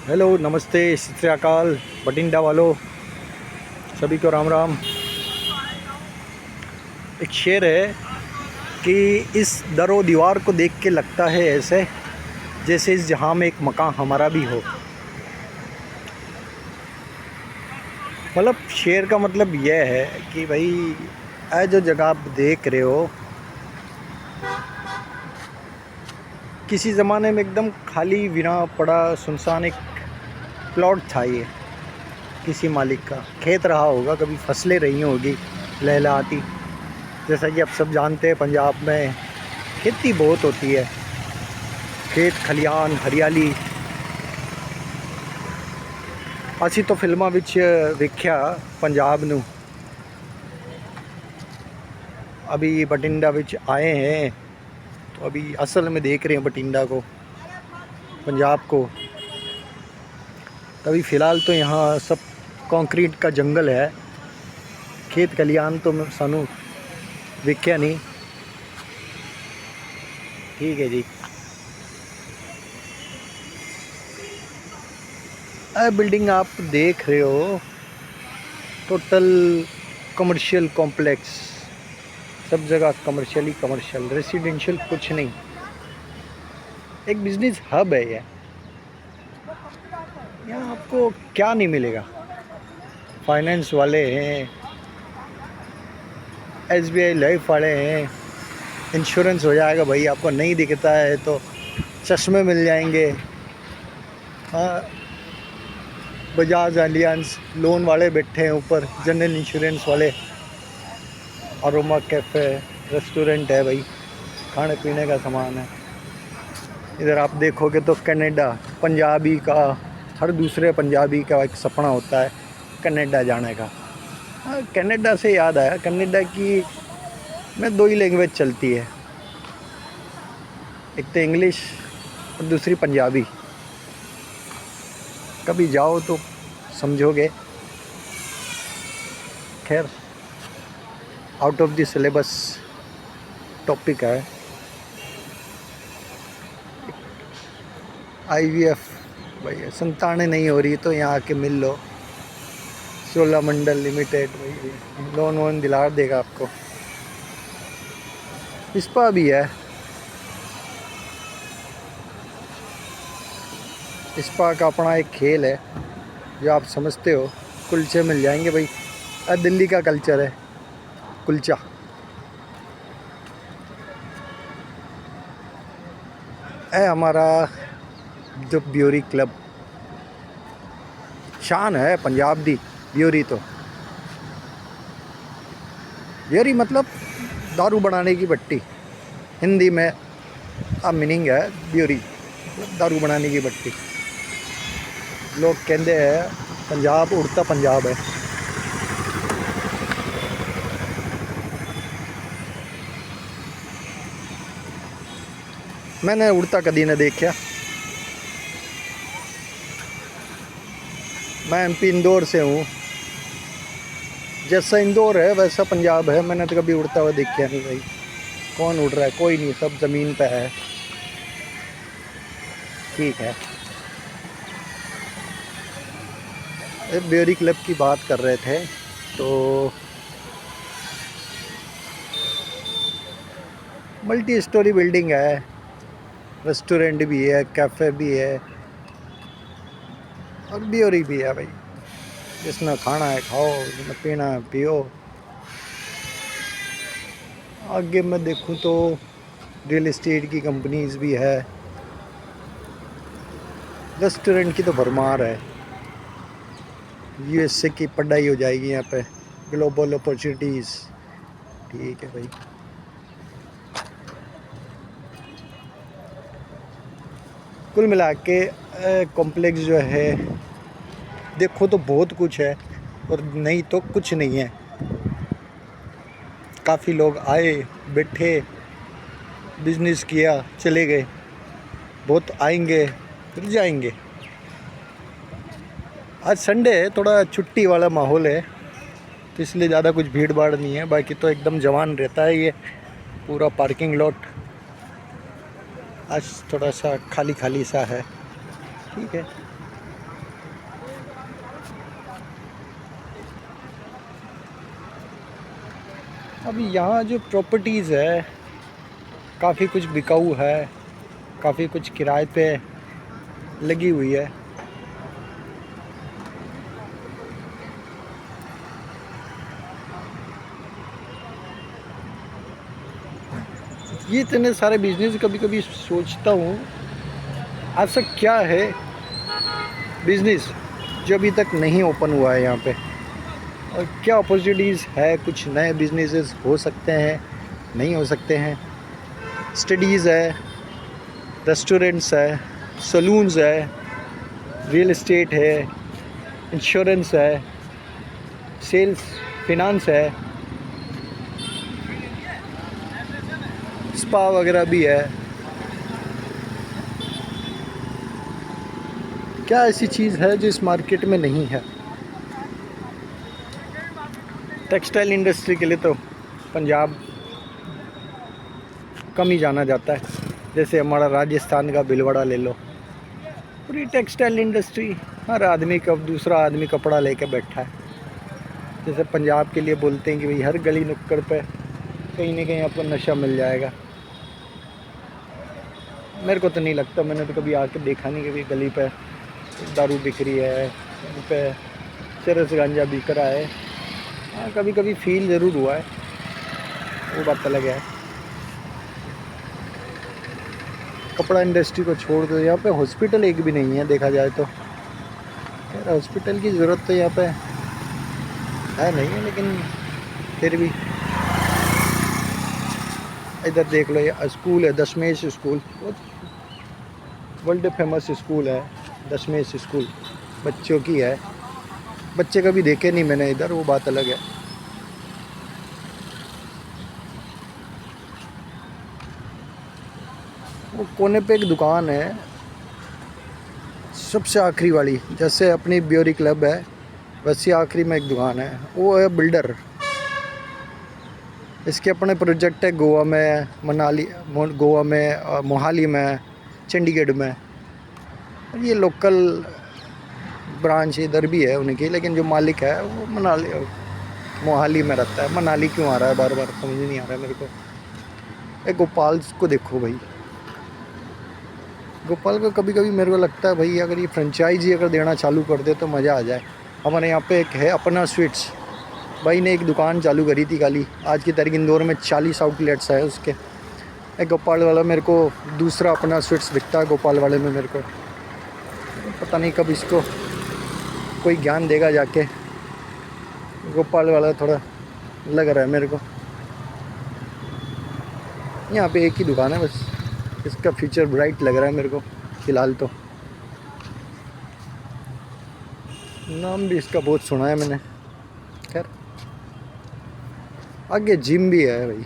Hello, नमस्ते, सत श्री अकाल बठिंडा वालों, सभी को राम राम। एक शेर है कि इस दरो दीवार को देख के लगता है ऐसे जैसे इस जहां में एक मकान हमारा भी हो। मतलब शेर का मतलब यह है कि भाई यह जो जगह आप देख रहे हो किसी ज़माने में एकदम खाली विरा पड़ा सुनसान एक प्लॉट था। ये किसी मालिक का खेत रहा होगा, कभी फसलें रही होगी लहलहाती। जैसा कि आप सब जानते हैं पंजाब में खेती बहुत होती है, खेत खलियान हरियाली। ਅਸੀਂ तो फिल्मां विच वेख्या पंजाब नू, अभी बठिंडा विच आए हैं तो अभी असल में देख रहे हैं बठिंडा को, पंजाब को। तभी फ़िलहाल तो यहाँ सब कंक्रीट का जंगल है, खेत खलियान तो सानू वेख्या नहीं। ठीक है जी। बिल्डिंग आप देख रहे हो टोटल कमर्शियल कॉम्प्लेक्स, सब जगह कमर्शियल, रेसिडेंशियल कुछ नहीं। एक बिजनेस हब है ये। यहाँ आपको क्या नहीं मिलेगा। फाइनेंस वाले हैं, SBI लाइफ वाले हैं, इंश्योरेंस हो जाएगा भाई, आपको नहीं दिखता है तो चश्मे मिल जाएंगे। हाँ, बजाज एलियंस लोन वाले बैठे हैं ऊपर, जनरल इंश्योरेंस वाले। अरोमा कैफ़े रेस्टोरेंट है भाई, खाने पीने का सामान है। इधर आप देखोगे तो कनाडा, पंजाबी का, हर दूसरे पंजाबी का एक सपना होता है कनाडा जाने का। हाँ, कनाडा से याद आया, कनाडा की में 2 ही लैंग्वेज चलती है, एक तो इंग्लिश और दूसरी पंजाबी। कभी जाओ तो समझोगे। खैर, out of the syllabus topic है। IVF भाई, संतानें नहीं हो रही तो यहाँ आके मिल लो। चोलामंडल लिमिटेड भाई लोन वोन दिला देगा आपको। इस्पा भी है, इस्पा का अपना एक खेल है जो आप समझते हो। कुलचे मिल जाएंगे भाई, दिल्ली का कल्चर है कुलचा। है हमारा जो ब्यूरी क्लब, शान है पंजाब दी ब्यूरी। तो ब्यूरी मतलब दारू बनाने की भट्टी, हिंदी में अब मीनिंग है ब्यूरी मतलब दारू बनाने की भट्टी। लोग कहते हैं पंजाब उड़ता पंजाब है। मैंने उड़ता कभी न देखा। मैं MP इंदौर से हूँ, जैसा इंदौर है वैसा पंजाब है। मैंने तो कभी उड़ता हुआ देखा नहीं भाई। कौन उड़ रहा है? कोई नहीं, सब ज़मीन पे है। ठीक है, ब्यूरी क्लब की बात कर रहे थे तो मल्टी स्टोरी बिल्डिंग है, रेस्टोरेंट भी है, कैफ़े भी है और ब्यूरी भी है भाई। जिसने खाना है खाओ, जिसने पीना है पियो। आगे मैं देखूं तो रियल एस्टेट की कंपनीज भी है, रेस्टोरेंट की तो भरमार है। USA की पढ़ाई हो जाएगी यहाँ पे, ग्लोबल अपॉर्चुनिटीज़। ठीक है भाई। कुल मिला के कॉम्प्लेक्स जो है देखो तो बहुत कुछ है और नहीं तो कुछ नहीं है। काफ़ी लोग आए बैठे, बिजनेस किया, चले गए। बहुत आएंगे फिर जाएंगे। आज संडे है, थोड़ा छुट्टी वाला माहौल है तो इसलिए ज़्यादा कुछ भीड़ भाड़ नहीं है। बाकी तो एकदम जवान रहता है ये पूरा पार्किंग लॉट। आज थोड़ा सा खाली खाली सा है। ठीक है, अभी यहाँ जो प्रॉपर्टीज़ है काफ़ी कुछ बिकाऊ है, काफ़ी कुछ किराए पे लगी हुई है। ये इतने सारे बिजनेस कभी कभी सोचता हूँ ऐसा क्या है बिजनेस जो अभी तक नहीं ओपन हुआ है यहाँ पे, और क्या अपॉर्चुनिटीज़ है, कुछ नए बिजनेसेस हो सकते हैं, नहीं हो सकते हैं। स्टडीज़ है, रेस्टोरेंट्स है, सलून्स है, रियल एस्टेट है, इंश्योरेंस है, सेल्स फिनांस है, स्पा वगैरह भी है। क्या ऐसी चीज़ है जो इस मार्केट में नहीं है? टेक्सटाइल इंडस्ट्री के लिए तो पंजाब कम ही जाना जाता है। जैसे हमारा राजस्थान का भीलवाड़ा ले लो, पूरी टेक्सटाइल इंडस्ट्री, हर आदमी का दूसरा आदमी कपड़ा लेके बैठा है। जैसे पंजाब के लिए बोलते हैं कि भाई हर गली नुक्कड़ पे कहीं ना कहीं आपको नशा मिल जाएगा। मेरे को तो नहीं लगता, मैंने तो कभी आके देखा नहीं कि भाई गली पे दारू बिक रही है, गली पे चरस गांजा बिक रहा है। हाँ, कभी कभी फील ज़रूर हुआ है, वो बात अलग है। कपड़ा इंडस्ट्री को छोड़ दो, यहाँ पे हॉस्पिटल एक भी नहीं है देखा जाए तो। खैर हॉस्पिटल की ज़रूरत तो यहाँ पे है नहीं है, लेकिन फिर भी इधर देख लो, ये स्कूल है दशमेश स्कूल, बहुत वर्ल्ड फेमस स्कूल है दशमेश स्कूल, बच्चों की है। बच्चे कभी देखे नहीं मैंने इधर, वो बात अलग है। वो कोने पे एक दुकान है सबसे आखिरी वाली, जैसे अपनी ब्योरी क्लब है वैसे आखिरी में एक दुकान है, वो है बिल्डर। इसके अपने प्रोजेक्ट है गोवा में, मनाली, गोवा में, मोहाली में, चंडीगढ़ में। और ये लोकल ब्रांच इधर भी है उनकी, लेकिन जो मालिक है वो मनाली मोहाली में रहता है। मनाली क्यों आ रहा है बार बार, समझ नहीं आ रहा है मेरे को। एक गोपाल को देखो भाई, गोपाल का कभी कभी मेरे को लगता है भाई अगर ये फ्रेंचाइजी अगर देना चालू कर दे तो मज़ा आ जाए। हमारे यहाँ पे एक है अपना स्वीट्स, भाई ने एक दुकान चालू करी थी खाली, आज की तारीख इंदौर में 40 आउटलेट्स है उसके। एक गोपाल वाला मेरे को दूसरा अपना स्वीट्स दिखता है गोपाल वाले में मेरे को। पता नहीं कब इसको कोई ज्ञान देगा जाके, गोपाल वाला थोड़ा लग रहा है मेरे को। यहाँ पे एक ही दुकान है बस, इसका फ्यूचर ब्राइट लग रहा है मेरे को फ़िलहाल तो। नाम भी इसका बहुत सुना है मैंने। खैर आगे जिम भी है भाई,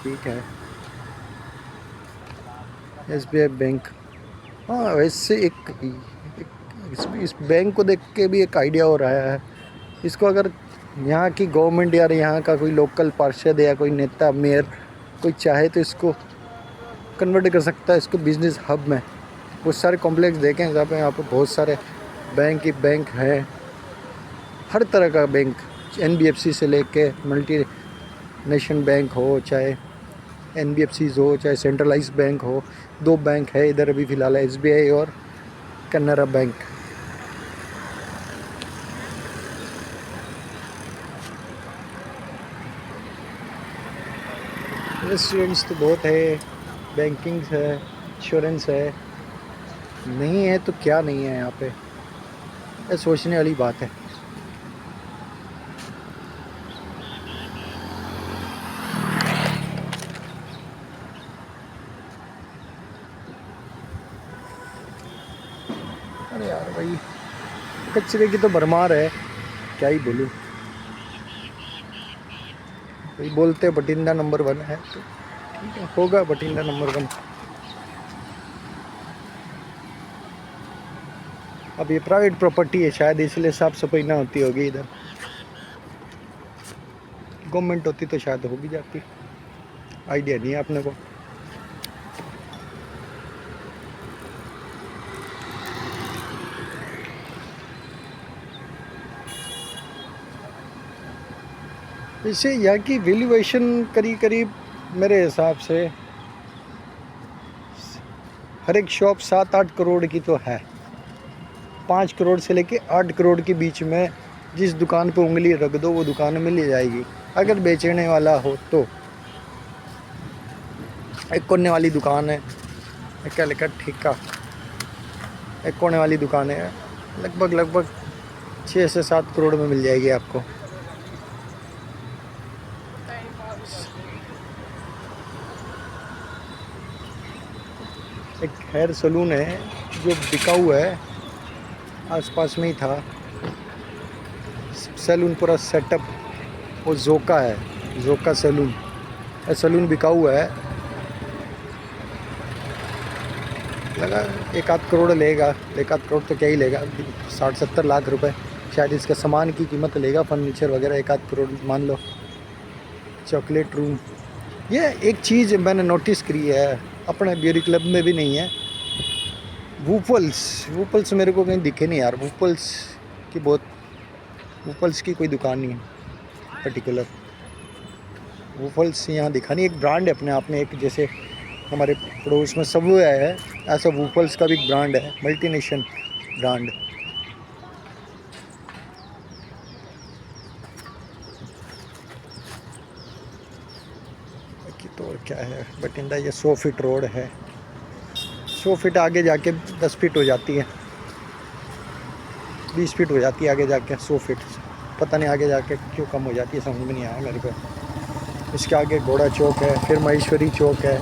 ठीक है। SBI बैंक, हाँ वैसे इस बैंक को देख के भी एक आइडिया हो रहा है। इसको अगर यहाँ की गवर्नमेंट या यहाँ का कोई लोकल पार्षद या कोई नेता, मेयर कोई चाहे तो इसको कन्वर्ट कर सकता है इसको बिजनेस हब में। बहुत सारे कॉम्प्लेक्स देखें जहाँ पे, यहाँ पर बहुत सारे बैंक हैं, हर तरह का बैंक, NBFC से लेके मल्टी नेशनल बैंक हो, चाहे NBFCs हो, चाहे सेंट्रलाइज बैंक हो। 2 बैंक है इधर अभी फ़िलहाल, SBI और कैनरा बैंक। रेस्टोरेंट्स तो बहुत है, बैंकिंग है, इंश्योरेंस है, नहीं है तो क्या नहीं है यहाँ पे, ये सोचने वाली बात है। अरे यार भाई कचरे की तो भरमार है, क्या ही बोलूँ। भाई बोलते बठिंडा नंबर 1 है तो ठीक है, होगा बठिंडा नंबर 1। अब ये प्राइवेट प्रॉपर्टी है शायद, इसलिए साफ सफाई ना होती होगी इधर। गवर्नमेंट होती तो शायद हो भी जाती, आइडिया नहीं है अपने को। वैसे यहाँ की वैल्यूएशन करीब मेरे हिसाब से हर एक शॉप 7-8 करोड़ की तो है। 5 करोड़ से लेके 8 करोड़ के बीच में जिस दुकान पे उंगली रख दो वो दुकान मिल ही जाएगी, अगर बेचने वाला हो तो। एक कोने वाली दुकान है, क्या लिखा, ठेका, एक कोने वाली दुकान है, लगभग 6 से 7 करोड़ में मिल जाएगी आपको। एक हेयर सलून है जो बिकाऊ है, आसपास में ही था सैलून, पूरा सेटअप, वो जोका है, जोका सैलून। सैलून बिकाऊ है, लगा 1-8 करोड़ लेगा, 1-8 करोड़ तो क्या ही लेगा, 60-70 लाख रुपए शायद इसका सामान की कीमत लेगा, फर्नीचर वगैरह 1-8 करोड़ मान लो। चॉकलेट रूम, ये एक चीज़ मैंने नोटिस करी है, अपने ब्यूटी क्लब में भी नहीं है, वूफल्स मेरे को कहीं दिखे नहीं यार। वूफल्स की कोई दुकान नहीं है पर्टिकुलर, वूफल्स यहाँ दिखा नहीं। एक ब्रांड है अपने आप में, एक जैसे हमारे पड़ोस में सबवे है, ऐसा वूफल्स का भी एक ब्रांड है, मल्टीनेशनल ब्रांड। बाकी तो और क्या है बठिंडा, ये 100 फीट रोड है, 100 फीट आगे जाके 10 फीट हो जाती है, 20 फीट हो जाती है आगे जाके 100 फीट, पता नहीं आगे जाके क्यों कम हो जाती है, समझ में नहीं आया मेरे को। इसके आगे घोड़ा चौक है, फिर महेश्वरी चौक है।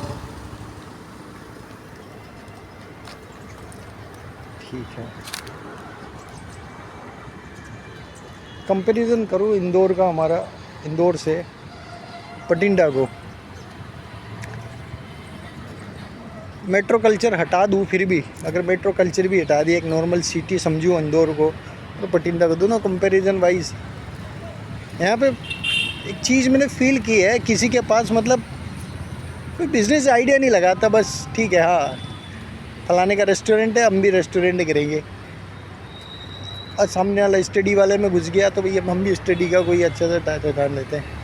ठीक है, कंपैरिजन करो इंदौर का, हमारा इंदौर से बठिंडा को, मेट्रो कल्चर हटा दूँ फिर भी, अगर मेट्रो कल्चर भी हटा दिया, एक नॉर्मल सिटी समझूँ इंदौर को, तो बठिंडा को दोनों कंपैरिजन वाइज। यहाँ पे एक चीज़ मैंने फील की है, किसी के पास मतलब कोई बिज़नेस आइडिया नहीं लगाता, बस ठीक है हाँ फलाने का रेस्टोरेंट है, हम भी रेस्टोरेंट करेंगे, और सामने वाला स्टडी वाले में घुस गया तो भैया हम भी स्टडी का कोई अच्छा सा टाइटल उतार लेते हैं।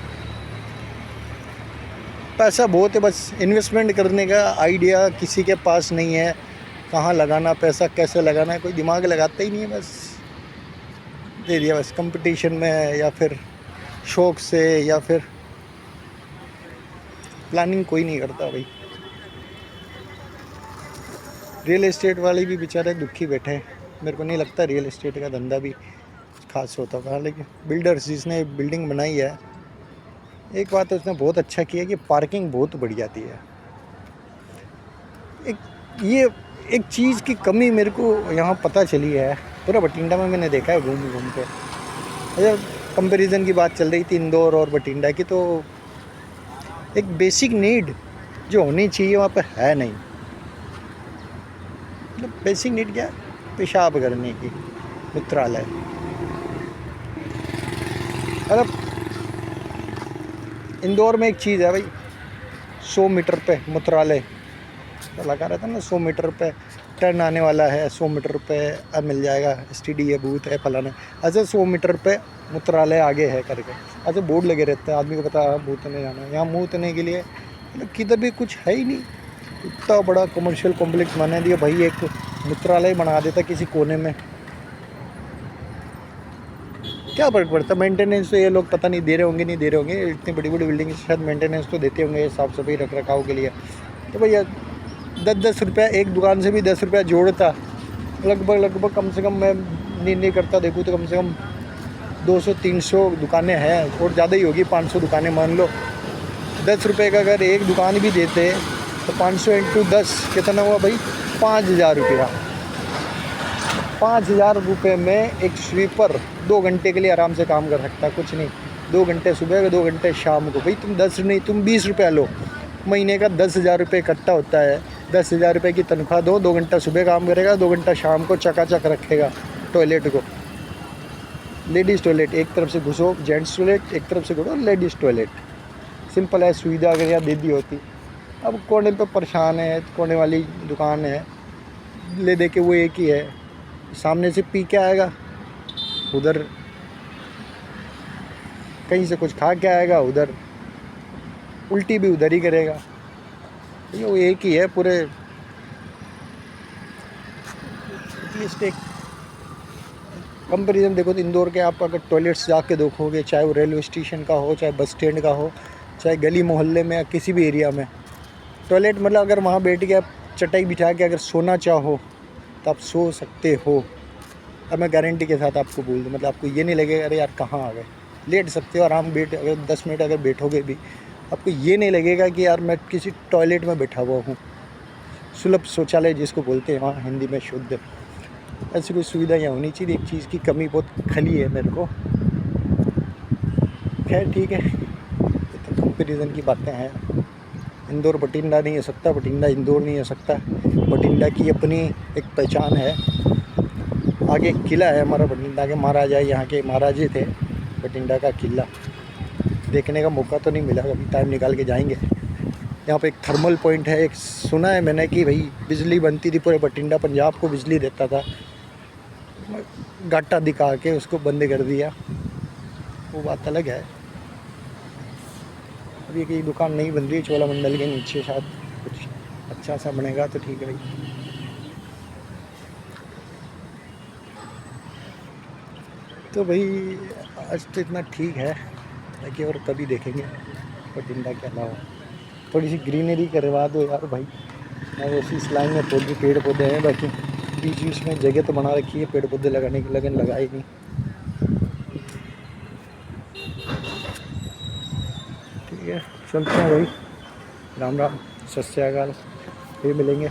पैसा बहुत है, बस इन्वेस्टमेंट करने का आइडिया किसी के पास नहीं है, कहाँ लगाना पैसा, कैसे लगाना है, कोई दिमाग लगाता ही नहीं है, बस दे दिया बस कंपटीशन में, या फिर शौक से, या फिर प्लानिंग कोई नहीं करता भाई। रियल एस्टेट वाले भी बेचारे दुखी बैठे हैं, मेरे को नहीं लगता रियल एस्टेट का धंधा भी खास होता था, लेकिन बिल्डर्स जिसने बिल्डिंग बनाई है, एक बात उसने बहुत अच्छा किया कि पार्किंग बहुत बढ़ जाती है। ये एक चीज़ की कमी मेरे को यहाँ पता चली है, पूरा बठिंडा में मैंने देखा है घूम के। अच्छा, कंपैरिजन की बात चल रही थी इंदौर और बठिंडा की, तो एक बेसिक नीड जो होनी चाहिए वहाँ पे है नहीं। मतलब बेसिक नीड क्या, पेशाब करने की, मूत्रालय। मतलब इंदौर में एक चीज़ है भाई, 100 मीटर पे मूत्रालय तो लगा रहता ना, 100 मीटर पे टर्न आने वाला है, 100 मीटर पे अब मिल जाएगा, STD है, बूथ है, फलाना। अच्छा 100 मीटर पे मूत्रालय आगे है करके, अच्छा बोर्ड लगे रहते हैं, आदमी को पता है बूथ नहीं जाना है। यहाँ मुँह तने के लिए मतलब किधर भी कुछ है ही नहीं, इतना बड़ा कमर्शियल कॉम्प्लेक्स बना दिया भाई, एक मूत्रालय बना देता किसी कोने में, क्या फ़र्क पड़ता। मेंटेनेंस तो ये लोग पता नहीं दे रहे होंगे, नहीं दे रहे होंगे, इतनी बड़ी बड़ी बिल्डिंग शायद मेंटेनेंस तो देते होंगे, साफ़ सफाई रख रखाव के लिए। तो भैया 10-10 रुपया एक दुकान से भी 10 रुपया जोड़ता, लगभग कम से कम, मैं नहीं करता देखूँ तो कम से कम 200-300 दुकानें हैं, और ज़्यादा ही होगी, 500 दुकानें मान लो। 10 रुपये का अगर एक दुकान भी देते तो 500 × 10 कितना हुआ भाई, 5,000 रुपया। 5,000 रुपये में एक स्वीपर 2 घंटे के लिए आराम से काम कर सकता, कुछ नहीं, 2 घंटे सुबह का, 2 घंटे शाम को। भाई तुम 10 नहीं, तुम 20 रुपया लो, महीने का 10,000 रुपये इकट्ठा होता है। 10,000 रुपये की तनख्वाह दो, 2 घंटा सुबह काम करेगा, 2 घंटा शाम को चकाचक रखेगा टॉयलेट को। लेडीज़ टॉयलेट एक तरफ से घुसो, जेंट्स टॉयलेट एक तरफ से घुसो, लेडीज़ टॉयलेट, सिंपल है सुविधा, अगर यहाँ दे दी होती। अब कोने पे परेशान है, कोने वाली दुकान है, ले दे के वो एक ही है, सामने से पी के आएगा, उधर कहीं से कुछ खा के आएगा, उधर उल्टी भी उधर ही करेगा। ये वो एक ही है पूरे, एटलीस्ट एक कंपेरिजन देखो तो इंदौर के आप अगर टॉयलेट्स जाके देखोगे, चाहे वो रेलवे स्टेशन का हो, चाहे बस स्टैंड का हो, चाहे गली मोहल्ले में या किसी भी एरिया में, टॉयलेट मतलब अगर वहाँ बैठ के आप चटाई बिछा के अगर सोना चाहो तो आप सो सकते हो। अब मैं गारंटी के साथ आपको बोल दूँ, मतलब आपको ये नहीं लगेगा अरे यार कहाँ आ गए, लेट सकते हो आराम, अगर 10 मिनट अगर बैठोगे भी आपको ये नहीं लगेगा कि यार मैं किसी टॉयलेट में बैठा हुआ हूँ। सुलभ शौचालय जिसको बोलते हैं वहाँ हिंदी में शुद्ध, ऐसी कोई सुविधा यहाँ होनी चाहिए। एक चीज़ की कमी बहुत खली है मेरे को। खैर ठीक है, ये तो कंपेरिजन की बातें हैं। इंदौर बठिंडा नहीं हो सकता, बठिंडा इंदौर नहीं हो सकता। बठिंडा की अपनी एक पहचान है। आगे एक किला है हमारा बठिंडा के, महाराजा यहाँ के महाराजे थे, बठिंडा का किला देखने का मौका तो नहीं मिला, कभी टाइम निकाल के जाएंगे। यहाँ पे एक थर्मल पॉइंट है, एक सुना है मैंने कि भाई बिजली बनती थी पूरे बठिंडा, पंजाब को बिजली देता था, गाटा दिखा के उसको बंद कर दिया, वो बात अलग है। अभी कहीं दुकान नहीं बन रही है चोलामंडल के नीचे, शायद कुछ अच्छा सा बनेगा तो ठीक है भाई। तो भाई आज तो इतना ठीक है, ताकि और कभी देखेंगे बठिंडा के अलावा। थोड़ी सी ग्रीनरी करवा दो यार भाई, और उसी इस लाइन में पौधे पेड़ पौधे हैं, बाकी बीच बीच में जगह तो बना रखी है पेड़ पौधे लगाने की, लगन लगाई नहीं। ठीक है चलते हैं भाई, राम राम, सत श्री अकाल, फिर मिलेंगे।